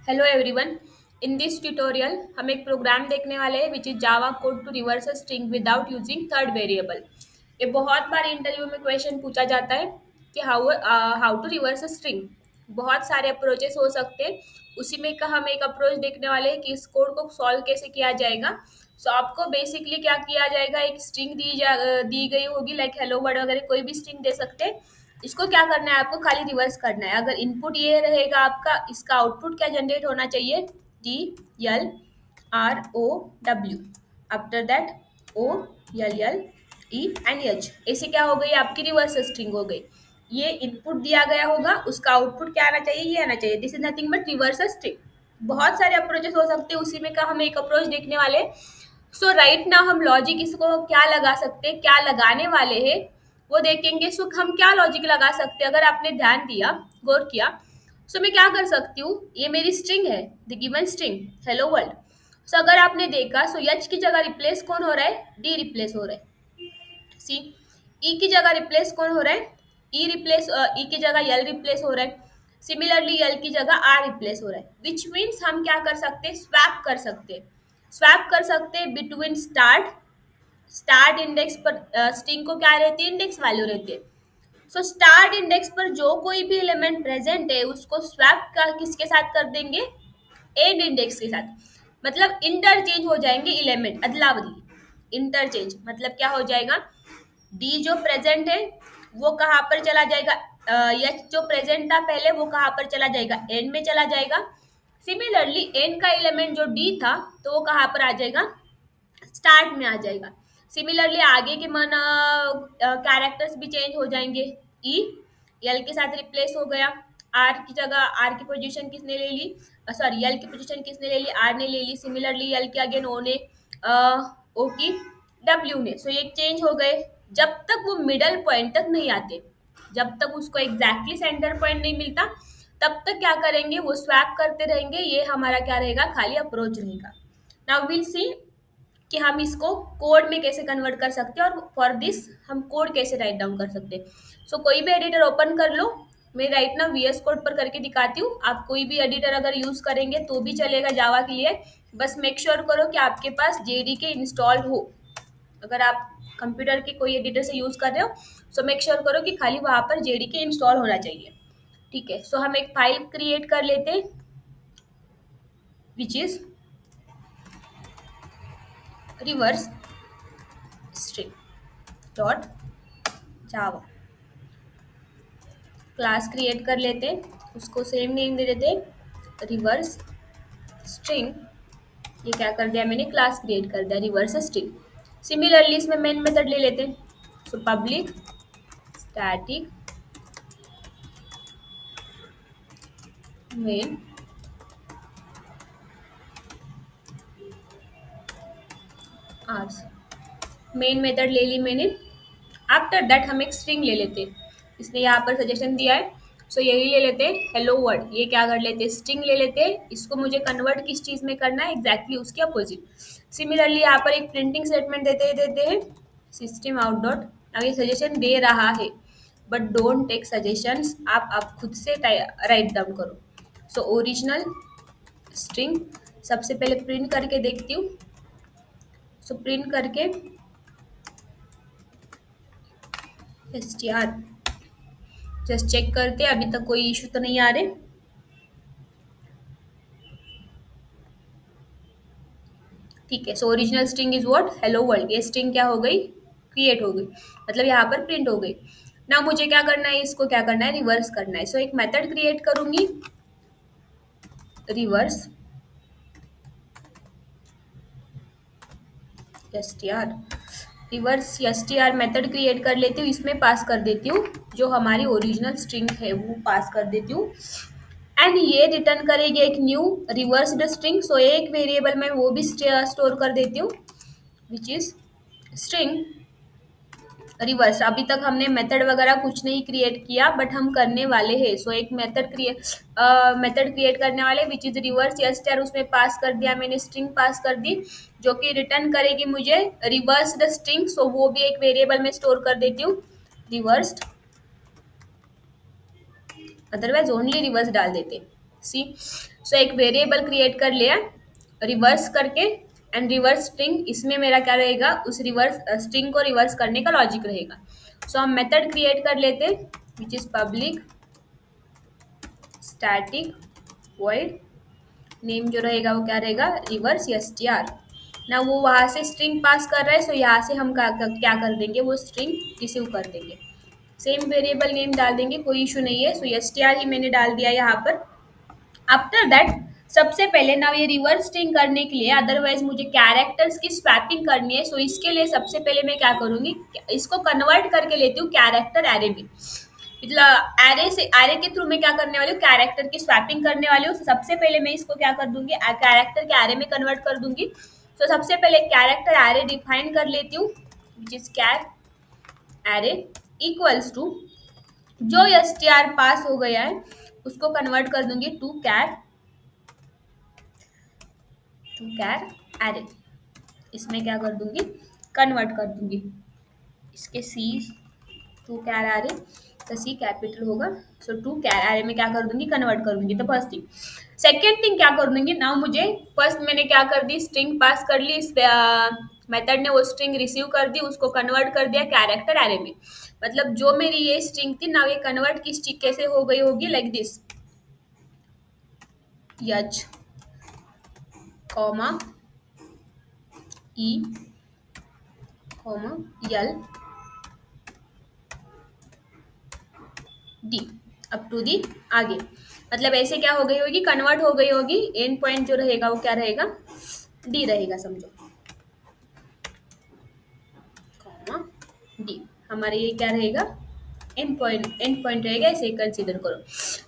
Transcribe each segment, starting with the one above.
Hello everyone. In this tutorial हम एक program देखने वाले हैं which is Java code to reverse a string without using third variable. ये बहुत बार इंटरव्यू में क्वेश्चन पूछा जाता है कि how to reverse a string. बहुत सारे अप्रोचेस हो सकते हैं, उसी में का हम एक अप्रोच देखने वाले हैं कि इस कोड को सॉल्व कैसे किया जाएगा। सो आपको बेसिकली क्या किया जाएगा, एक स्ट्रिंग दी गई होगी लाइक हेलो वर्ड वगैरह, कोई भी स्ट्रिंग दे सकते हैं। इसको क्या करना है, आपको खाली रिवर्स करना है। अगर इनपुट ये रहेगा आपका, इसका आउटपुट क्या जनरेट होना चाहिए, TLROW। After that OLLE and H। ऐसे क्या हो गई, आपकी रिवर्स स्ट्रिंग हो गई। ये इनपुट दिया गया होगा, उसका आउटपुट क्या आना चाहिए, ये आना चाहिए। This is nothing but reverse string. बहुत सारे अप्रोचेस हो सकते हैं, उसी में का हम एक अप्रोच देखने वाले हैं। सो राइट नाउ हम लॉजिक इसको क्या लगा सकते हैं, क्या लगाने वाले हैं वो देखेंगे। सो हम क्या लॉजिक लगा सकते हैं, अगर आपने ध्यान दिया, गौर किया। सो मैं क्या कर सकती हूँ, ये मेरी स्ट्रिंग है, the given string hello world. So अगर आपने देखा, सो एच की जगह रिप्लेस कौन हो रहा है, डी रिप्लेस हो रहा है। सी ई की जगह रिप्लेस कौन हो रहा है, ई की जगह यल रिप्लेस हो रहा है। सिमिलरली यल की जगह आर रिप्लेस हो रहा है, विच मीन्स हम क्या कर सकते हैं, स्वैप कर सकते हैं। स्वैप कर सकते हैं बिटवीन स्टार्ट इंडेक्स पर स्ट्रिंग को क्या रहती है, इंडेक्स वैल्यू रहती है। सो स्टार्ट इंडेक्स पर जो कोई भी एलिमेंट प्रेजेंट है उसको स्वैप का किसके साथ कर देंगे, एंड इंडेक्स के साथ। मतलब इंटरचेंज हो जाएंगे एलिमेंट, अदला बदली। इंटरचेंज मतलब क्या हो जाएगा, डी जो प्रेजेंट है वो कहाँ पर चला जाएगा, एच जो प्रेजेंट था पहले वो कहाँ पर चला जाएगा, एंड में चला जाएगा। सिमिलरली एंड का एलिमेंट जो डी था तो वो कहाँ पर आ जाएगा, स्टार्ट में आ जाएगा। सिमिलरली आगे के मन कैरेक्टर्स भी चेंज हो जाएंगे। ई एल के साथ रिप्लेस हो गया, आर की जगह आर की पोजीशन किसने ले ली, सॉरी एल की पोजीशन किसने ले ली, आर ने ले ली। सिमिलरली एल के अगेन ओ ने, ओ की डब्ल्यू ने। सो ये चेंज हो गए। जब तक वो मिडल पॉइंट तक नहीं आते, जब तक उसको एग्जैक्टली सेंटर पॉइंट नहीं मिलता, तब तक क्या करेंगे, वो स्वैप करते रहेंगे। ये हमारा क्या रहेगा, खाली अप्रोच रहेगा। नाउ विल सी कि हम इसको कोड में कैसे कन्वर्ट कर सकते हैं, और फॉर दिस हम कोड कैसे राइट डाउन कर सकते हैं। सो कोई भी एडिटर ओपन कर लो। मैं राइट ना VS कोड पर करके दिखाती हूँ। आप कोई भी एडिटर अगर यूज करेंगे तो भी चलेगा जावा के लिए। बस मेक श्योर करो कि आपके पास JDK इंस्टॉल्ड हो। अगर आप कंप्यूटर के कोई एडिटर से यूज कर रहे हो, सो मेक श्योर करो कि खाली वहां पर JDK इंस्टॉल होना चाहिए। ठीक है, सो हम एक फाइल क्रिएट कर लेते हैं which is reverse string dot Java. Class create कर लेते, उसको सेम नेम दे देते, रिवर्स स्ट्रिंग। ये क्या कर दिया मैंने, क्लास क्रिएट कर दिया रिवर्स स्ट्रिंग। सिमिलरली इसमें मेन मेथड ले लेते, so public static main args. Main method ले ली मैंने। आफ्टर दैट हम एक स्ट्रिंग ले लेते, इसने यहाँ पर सजेशन दिया है। सो यही ले लेते हैं हेलो वर्ड। ये क्या कर लेते, स्ट्रिंग ले लेते, इसको मुझे कन्वर्ट किस चीज़ में करना है, एग्जैक्टली उसके अपोजिट। सिमिलरली यहाँ पर एक प्रिंटिंग स्टेटमेंट देते हैं सिस्टम आउट डॉट। अब ये सजेशन दे रहा है बट डोंट टेक सजेशंस, आप खुद से राइट डाउन करो। सो ओरिजिनल स्ट्रिंग सबसे पहले प्रिंट करके देखती हूँ। सो प्रिंट करके STR जस्ट चेक करते, अभी तक कोई इशू तो नहीं आ रहे। ठीक है, so original string is what, hello world. ये स्ट्रिंग क्या हो गई, क्रिएट हो गई, मतलब यहाँ पर प्रिंट हो गई। ना मुझे क्या करना है, इसको क्या करना है, रिवर्स करना है। सो एक मेथड क्रिएट करूंगी, reverse STR। Reverse STR method create कर लेती हूँ, इसमें पास कर देती हूँ जो हमारी ओरिजिनल स्ट्रिंग है वो पास कर देती हूँ। एंड ये रिटर्न करेगी एक न्यू रिवर्स्ड स्ट्रिंग। सो एक वेरिएबल में वो भी स्टोर कर देती हूँ विच इज स्ट्रिंग रिवर्स। अभी तक हमने मेथड वगैरह कुछ नहीं क्रिएट किया, बट हम करने वाले हैं। सो एक मेथड क्रिएट करने वाले विच इज रिवर्स एस्टर, उसमें पास कर दिया मैंने, स्ट्रिंग पास कर दी जो कि रिटर्न करेगी मुझे रिवर्स्ड स्ट्रिंग। सो वो भी एक वेरिएबल में स्टोर कर देती हूँ रिवर्स्ड, अदरवाइज ओनली रिवर्स डाल देते। सी। सो एक वेरिएबल क्रिएट कर लिया रिवर्स करके, एंड रिवर्स स्ट्रिंग, इसमें मेरा क्या रहेगा, उस रिवर्स स्ट्रिंग को रिवर्स करने का लॉजिक रहेगा। सो हम मेथड क्रिएट कर लेते which is public static void, name जो रहेगा वो क्या रहेगा, रिवर्स str। ना वो वहां से स्ट्रिंग पास कर रहा है, सो यहाँ से हम क्या कर देंगे, वो स्ट्रिंग रिसीव कर देंगे। सेम वेरिएबल नेम डाल देंगे, कोई इशू नहीं है। सो str ही मैंने डाल दिया यहाँ पर। आफ्टर दैट सबसे पहले ना ये रिवर्स स्ट्रिंग करने के लिए, अदरवाइज मुझे कैरेक्टर्स की स्वैपिंग करनी है। सो इसके लिए सबसे पहले मैं क्या करूंगी, इसको कन्वर्ट करके लेती हूँ कैरेक्टर एरे में। मतलब एरे से, एरे के थ्रू मैं क्या करने वाली हूँ, कैरेक्टर की स्वैपिंग करने वाली हूँ। सबसे पहले मैं इसको क्या कर दूंगी, कैरेक्टर के एरे में कन्वर्ट कर दूंगी। तो सबसे पहले कैरेक्टर एरे डिफाइन कर लेती हूँ which is char array equals to, जो str पास हो गया है उसको कन्वर्ट कर दूंगी टू कैर एरे। इसमें क्या कर दूंगी, कन्वर्ट कर दूंगी इसके सी टू कैर एरे, तो सी कैपिटल होगा। सो टू कैर एरे में क्या कर दूंगी, कन्वर्ट कर दूंगी। तो फर्स्ट थिंग। सेकेंड थिंग क्या कर दूंगी, नाउ मुझे फर्स्ट मैंने क्या कर दी, स्ट्रिंग पास कर ली, इस मेथड ने वो स्ट्रिंग रिसीव कर दी, उसको कन्वर्ट कर दिया कैरेक्टर एरे में। मतलब जो मेरी ये स्ट्रिंग थी ना, ये कन्वर्ट किस चीज कैसे हो गई होगी, like this, H comma E comma L D up to दी आगे। मतलब ऐसे क्या हो गई होगी, कन्वर्ट हो गई होगी। एंड पॉइंट जो रहेगा वो क्या रहेगा, डी रहेगा समझो, कॉमा डी। हमारे ये क्या रहेगा, एंड पॉइंट रहेगा, ऐसे कंसीडर करो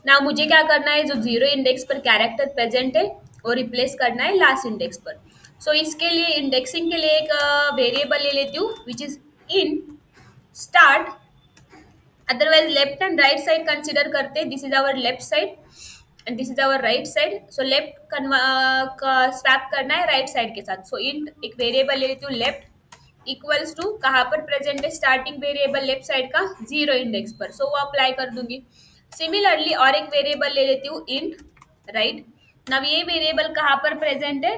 ना। मुझे क्या करना है, जो जीरो इंडेक्स पर कैरेक्टर प्रेजेंट है वो रिप्लेस करना है लास्ट इंडेक्स पर। सो इसके लिए इंडेक्सिंग के लिए एक वेरिएबल ले लेती हूँ which is in start. Otherwise left and right side consider करते हैं, this is our left side and this is our right side. So left swap करना है राइट साइड के साथ। सो इन एक वेरिएबल ले लेती हूँ लेफ्ट इक्वल्स टू, कहाँ पर प्रेजेंट है स्टार्टिंग वेरिएबल लेफ्ट साइड का, जीरो इंडेक्स पर। सो वो अप्लाई कर दूंगी। सिमिलरली और एक वेरिएबल ले लेती हूँ इंट राइट। नब ये वेरिएबल कहाँ पर प्रेजेंट है,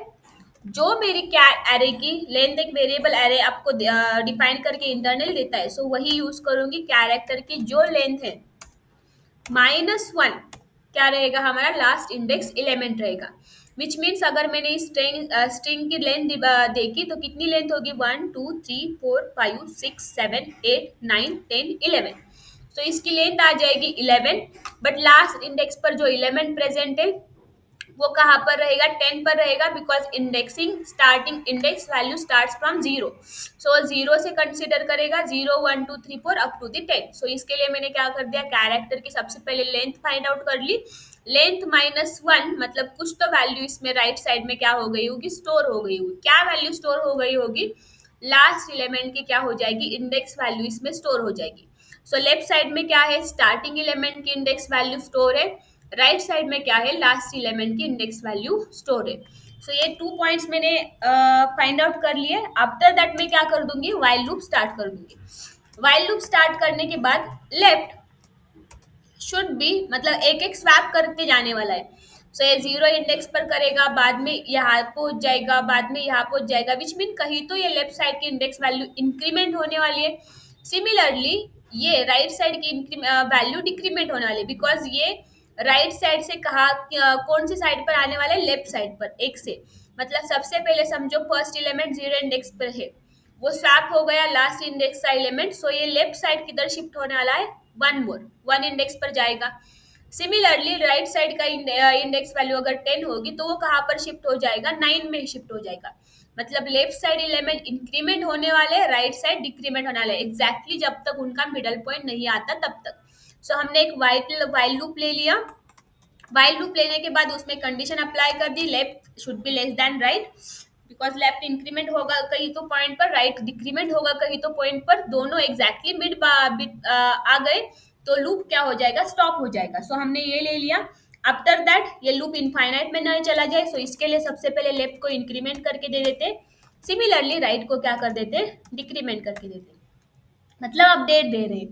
जो मेरी क्या एरे की लेंथ, एक वेरिएबल एरे आपको डिफाइन करके इंटरनल देता है, सो वही यूज करूंगी। कैरेक्टर की जो लेंथ है -1 क्या रहेगा, हमारा लास्ट इंडेक्स एलिमेंट रहेगा। विच मीन्स अगर मैंने इस स्ट्रिंग की लेंथ देखी तो कितनी लेंथ होगी, 1 2 3 4 5 6 7 8 9 10 11। तो इसकी लेंथ आ जाएगी 11, बट लास्ट इंडेक्स पर जो एलिमेंट प्रेजेंट है वो कहाँ पर रहेगा, 10 पर रहेगा, because indexing starting index value starts from zero. So zero से कंसिडर करेगा, 0 1 2 3 4 अप टू द 10। सो इसके लिए मैंने क्या कर दिया, कैरेक्टर की सबसे पहले लेंथ फाइंड आउट कर ली। लेंथ -1 मतलब कुछ तो वैल्यू इसमें राइट साइड में क्या हो गई होगी, स्टोर हो गई होगी। क्या वैल्यू स्टोर हो गई होगी, लास्ट एलिमेंट की क्या हो जाएगी, इंडेक्स वैल्यू इसमें स्टोर हो जाएगी। सो लेफ्ट साइड में क्या है, स्टार्टिंग एलिमेंट की इंडेक्स वैल्यू स्टोर है। राइट साइड में क्या है, लास्ट एलिमेंट की इंडेक्स वैल्यू स्टोर है। सो ये 2 पॉइंट्स मैंने फाइंड आउट कर लिए। आफ्टर दैट मैं क्या कर दूंगी, वाइल लूप स्टार्ट कर दूंगी। वाइल लूप स्टार्ट करने के बाद लेफ्ट शुड बी, मतलब एक एक स्वैप करते जाने वाला है। सो ये जीरो इंडेक्स पर करेगा, बाद में यहाँ पहुंच जाएगा, बाद में यहाँ पहुंच जाएगा, विच मीन कहीं तो ये लेफ्ट साइड की इंडेक्स वैल्यू इंक्रीमेंट होने वाली है। सिमिलरली ये राइट साइड की वैल्यू डिक्रीमेंट होने वाली है, बिकॉज ये राइट साइड से कहा कौन सी साइड पर आने वाला है, लेफ्ट साइड पर एक से। मतलब सबसे पहले समझो फर्स्ट एलिमेंट जीरो इंडेक्स पर है, वो स्वैप हो गया लास्ट इंडेक्स का एलिमेंट। सो ये लेफ्ट साइड किधर शिफ्ट होने वाला है, वन मोर, वन इंडेक्स पर जाएगा। सिमिलरली राइट साइड का इंडेक्स वैल्यू अगर 10 होगी तो वो कहाँ पर शिफ्ट हो जाएगा, 9 में शिफ्ट हो जाएगा। मतलब लेफ्ट साइड एलिमेंट इंक्रीमेंट होने वाले, राइट साइड डिक्रीमेंट होने वाले, एग्जैक्टली जब तक उनका मिडल पॉइंट नहीं आता तब तक। सो हमने एक वाइल लूप ले लिया। वाइल लूप लेने के बाद उसमें कंडीशन अप्लाई कर दी, left should be less than right, because left increment होगा कहीं तो पॉइंट पर, राइट डिक्रीमेंट होगा कहीं तो पॉइंट पर, दोनों एग्जैक्टली मिड आ गए तो लूप क्या हो जाएगा, स्टॉप हो जाएगा। सो हमने ये ले लिया। आफ्टर दैट ये लूप इनफाइनाइट में नहीं चला जाए, सो इसके लिए सबसे पहले लेफ्ट को इंक्रीमेंट करके दे देते, सिमिलरली राइट को क्या कर देते, डिक्रीमेंट करके देते, मतलब अपडेट दे रहे।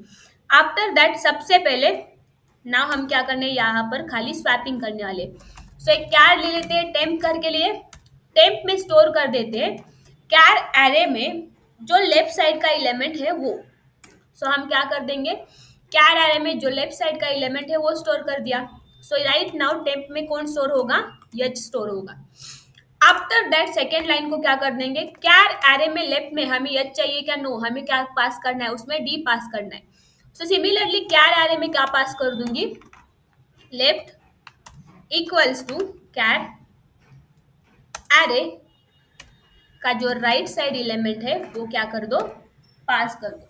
आफ्टर दैट सबसे पहले नाउ हम क्या करने यहाँ पर खाली स्वैपिंग करने वाले। सो एक कैर ले लेते हैं टेम्प करके लिए, टेम्प में स्टोर कर देते हैं कैर एरे में जो लेफ्ट साइड का एलिमेंट है वो। सो हम क्या कर देंगे, कैर एरे में जो लेफ्ट साइड का एलिमेंट है वो स्टोर कर दिया। सो राइट नाउ टेम्प में कौन स्टोर होगा, यच स्टोर होगा। आफ्टर दैट सेकेंड लाइन को क्या कर देंगे, कैर एरे में लेफ्ट में हमें यच चाहिए क्या, नो, हमें क्या पास करना है, उसमें डी पास करना है। सो सिमिलरली कैर एरे में क्या पास कर दूंगी, left equals to char array का जो राइट साइड एलिमेंट है वो क्या कर दो, पास कर दो।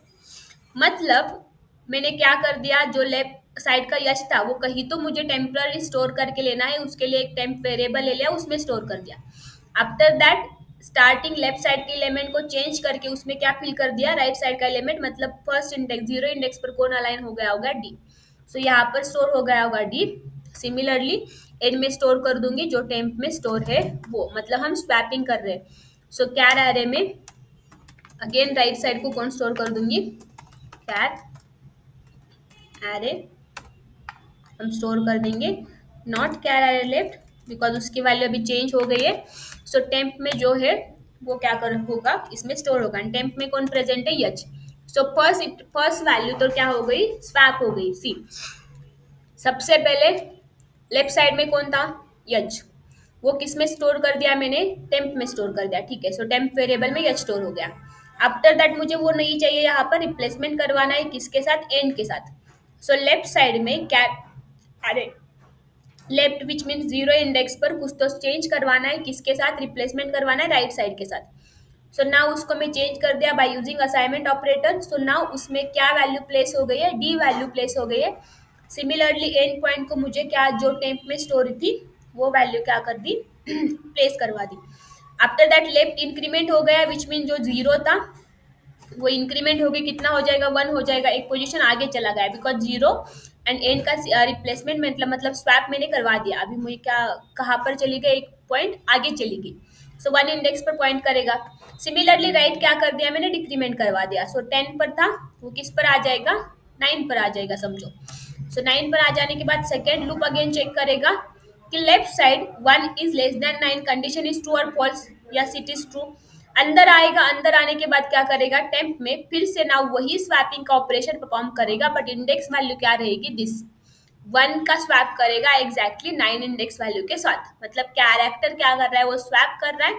मतलब मैंने क्या कर दिया, जो लेफ्ट साइड का यच था वो कहीं तो मुझे टेम्पररी स्टोर करके लेना है, उसके लिए एक टेम्प वेरिएबल ले लिया, उसमें स्टोर कर दिया। After that starting left side के एलिमेंट को चेंज करके उसमें क्या फिल कर दिया, राइट साइड का एलिमेंट, मतलब फर्स्ट इंडेक्स जीरो इंडेक्स पर कौन अलाइन हो गया होगा, डी। सो यहाँ पर स्टोर हो गया होगा डी। सिमिलरली एन में स्टोर कर दूंगी जो टेम्प में स्टोर है वो, मतलब हम स्वैपिंग कर रहे हैं। सो कैर एरे में अगेन राइट साइड को कौन स्टोर कर दूंगी, कैर एरे हम स्टोर कर देंगे, not char array left because उसकी वैल्यू अभी चेंज हो गई है। सो टेम्प में जो है वो क्या कर होगा, इसमें स्टोर होगा। टेम्प में कौन प्रेजेंट है, यच। सो फर्स्ट वैल्यू तो क्या हो गई, स्वैप हो गई। सी सबसे पहले लेफ्ट साइड में कौन था, यच, वो किस में स्टोर कर दिया मैंने, टेम्प में स्टोर कर दिया, ठीक है। सो टेम्प वेरिएबल में यच स्टोर हो गया। आफ्टर दैट मुझे वो नहीं चाहिए, यहाँ पर रिप्लेसमेंट करवाना है किसके साथ, एंड के साथ। सो लेफ्ट साइड में कैट अरे left which mean zero index पर कुछ तो चेंज करवाना है, किसके साथ रिप्लेसमेंट करवाना है, राइट साइड के साथ। सो नाउ उसको मैं चेंज कर दिया by using assignment operator. So now उसमें क्या वैल्यू प्लेस हो गई है, डी वैल्यू प्लेस हो गई है। सिमिलरली एंड पॉइंट को मुझे क्या जो टेम्प में स्टोर थी वो वैल्यू क्या कर दी प्लेस करवा दी। आफ्टर दैट लेफ्ट इंक्रीमेंट हो गया विच मीन जो जीरो था वो इंक्रीमेंट होगी, कितना हो जाएगा, वन हो जाएगा, एक पोजीशन आगे चला गया बिकॉज जीरो एंड एंड का रिप्लेसमेंट मतलब स्वैप मैंने करवा दिया। अभी मुझे क्या कहाँ पर चली गई, एक पॉइंट आगे चली गई। सो वन इंडेक्स पर पॉइंट करेगा। सिमिलरली राइट क्या कर दिया मैंने, डिक्रीमेंट करवा दिया। सो 10 पर था वो किस पर आ जाएगा, 9 पर आ जाएगा समझो। सो 9 पर आ जाने के बाद सेकेंड लूप अगेन चेक करेगा कि left side 1 is less than 9 condition is true और false, yes it is true. अंदर आएगा, अंदर आने के बाद क्या करेगा, टेम्प में फिर से ना वही स्वैपिंग का ऑपरेशन परफॉर्म करेगा बट इंडेक्स वैल्यू क्या रहेगी, दिस 1 का स्वैप करेगा एग्जैक्टली 9 इंडेक्स वैल्यू के साथ। मतलब कैरेक्टर क्या कर रहा है, वो स्वैप कर रहा है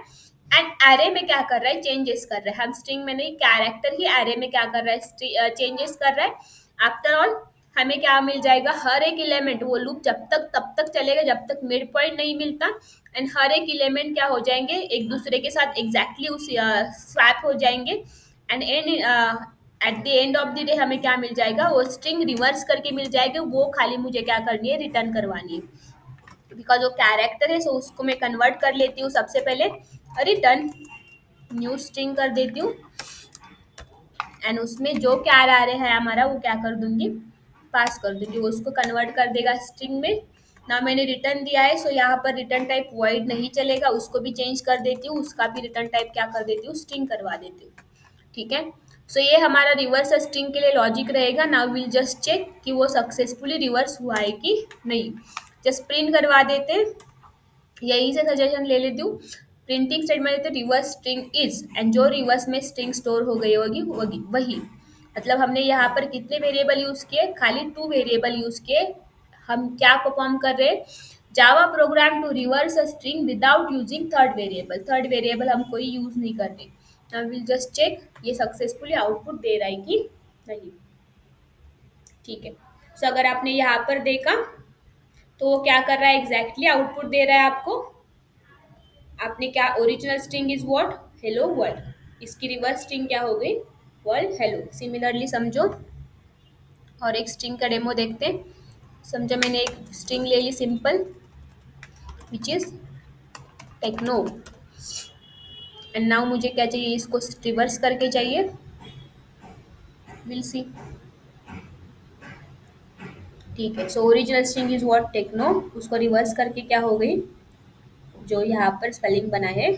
एंड एरे में क्या कर रहा है, चेंजेस कर रहा है। हम स्ट्रिंग में नहीं, कैरेक्टर ही एरे में क्या कर रहा है, चेंजेस कर रहा है। आफ्टर ऑल हमें क्या मिल जाएगा, हर एक एलिमेंट, वो लूप जब तक तब तक चलेगा जब तक मिड पॉइंट नहीं मिलता एंड हर एक एलिमेंट क्या हो जाएंगे, एक दूसरे के साथ एग्जैक्टली उस स्वैप हो जाएंगे and at the end of the day हमें क्या मिल जाएगा, वो स्ट्रिंग रिवर्स करके मिल जाएगी। वो खाली मुझे क्या करनी है, रिटर्न करवानी है। बिकॉज वो कैरेक्टर है सो उसको मैं कन्वर्ट कर लेती हूँ सबसे पहले, रिटर्न न्यू स्ट्रिंग कर देती हूँ एंड उसमें जो कैर आ रहा है हमारा वो क्या कर दूंगी, पास कर दूंगी, वो उसको कन्वर्ट कर देगा स्ट्रिंग में। ना मैंने रिटर्न दिया है सो यहाँ पर रिटर्न टाइप वॉइड नहीं चलेगा, उसको भी चेंज कर देती हूँ, उसका भी रिटर्न टाइप क्या कर देती हूँ, स्ट्रिंग करवा देती हूँ, ठीक है। सो ये हमारा रिवर्स स्ट्रिंग के लिए लॉजिक रहेगा। नाउ विल जस्ट चेक कि वो सक्सेसफुली रिवर्स हुआ है कि नहीं। जस्ट प्रिंट करवा देते हैं, यही से सजेशन ले लेती हूँ। प्रिंटिंग स्टेटमेंट देते रिवर्स स्ट्रिंग इज एंड जो रिवर्स में स्ट्रिंग स्टोर हो गई होगी वही वही। मतलब हमने यहाँ पर कितने वेरिएबल यूज किए, खाली 2 वेरिएबल यूज किए। हम क्या परफॉर्म कर रहे हैं, Java program to reverse a string without using third variable. Third variable हम कोई यूज नहीं कर रहे। नाउ विल जस्ट चेक ये सक्सेसफुली आउटपुट दे रहा है कि नहीं, ठीक है। सो अगर आपने यहाँ पर देखा तो वो क्या कर रहा है, एग्जैक्टली आउटपुट दे रहा है आपको। आपने क्या, original string is what, hello world, इसकी रिवर्स स्ट्रिंग क्या हो गई, वर्ल्ड हेलो। सिमिलरली समझो और एक स्ट्रिंग का डेमो देखते हैं। समझो मैंने एक स्ट्रिंग ले ली simple which is techno and now मुझे क्या चाहिए, इसको रिवर्स करके चाहिए, विल सी, ठीक है। So original string is what techno, उसको रिवर्स करके क्या हो गई, जो यहाँ पर स्पेलिंग बना है,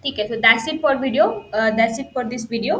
ठीक है। So that's it for video, that's it for this video.